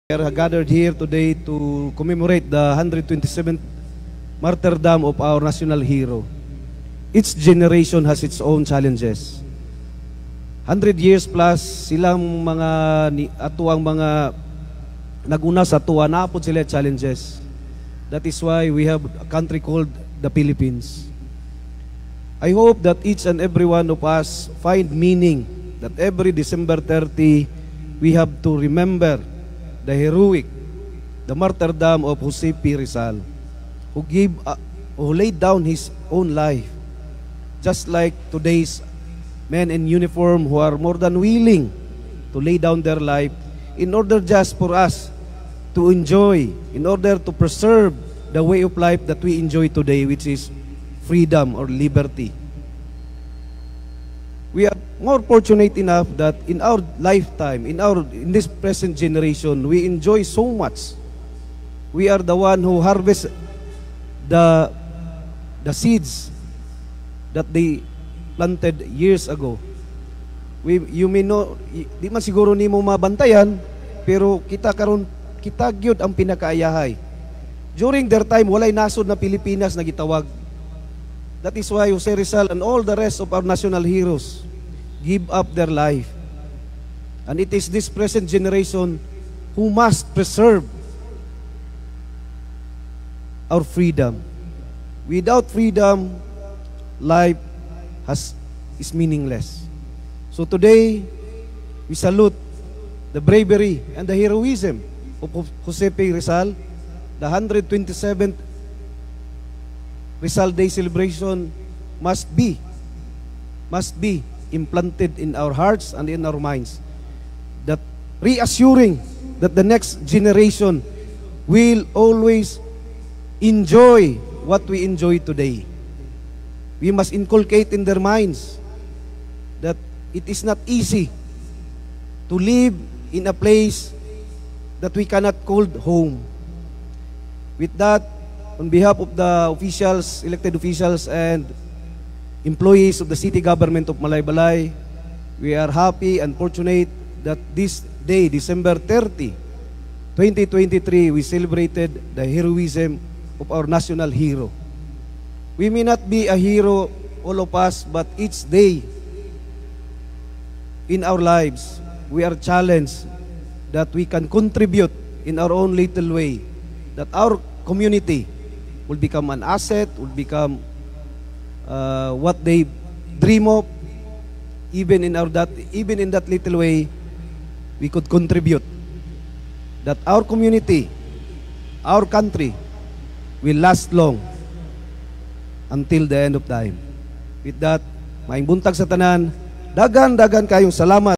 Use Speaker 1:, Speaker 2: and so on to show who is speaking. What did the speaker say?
Speaker 1: We are gathered here today to commemorate the 127th martyrdom of our national hero. Each generation has its own challenges. 100 years plus silang mga atuang mga naguna sa tuwa na po sila challenges. That is why we have a country called the Philippines. I hope that each and every one of us find meaning that every December 30 we have to remember the heroic, the martyrdom of Jose P. Rizal, who laid down his own life, just like today's men in uniform who are more than willing to lay down their life in order just for us to enjoy, in order to preserve the way of life that we enjoy today, which is freedom or liberty. We are more fortunate enough that in our lifetime, in this present generation, we enjoy so much. We are the one who harvest the seeds that they planted years ago. You may know, di man siguro nimo mabantayan, pero kita gyud ang pinakaayahay. During their time, walay nasod na Pilipinas na gitawag. That is why Jose Rizal and all the rest of our national heroes give up their life. And it is this present generation who must preserve our freedom. Without freedom, life is meaningless. So today, we salute the bravery and the heroism of Jose P. Rizal. The 127th Rizal Day celebration must be implanted in our hearts and in our minds, that reassuring that the next generation will always enjoy what we enjoy today. We must inculcate in their minds that it is not easy to live in a place that we cannot call home. With that, on behalf of the officials, elected officials, and employees of the city government of Malaybalay, we are happy and fortunate that this day, December 30, 2023, we celebrated the heroism of our national hero. We may not be a hero, all of us, but each day in our lives, we are challenged that we can contribute in our own little way, that our community will become an asset, will become what they dream of. Even in that little way, we could contribute that our community, our country will last long until the end of time. With that, maayong buntag sa tanan, dagan kayong salamat.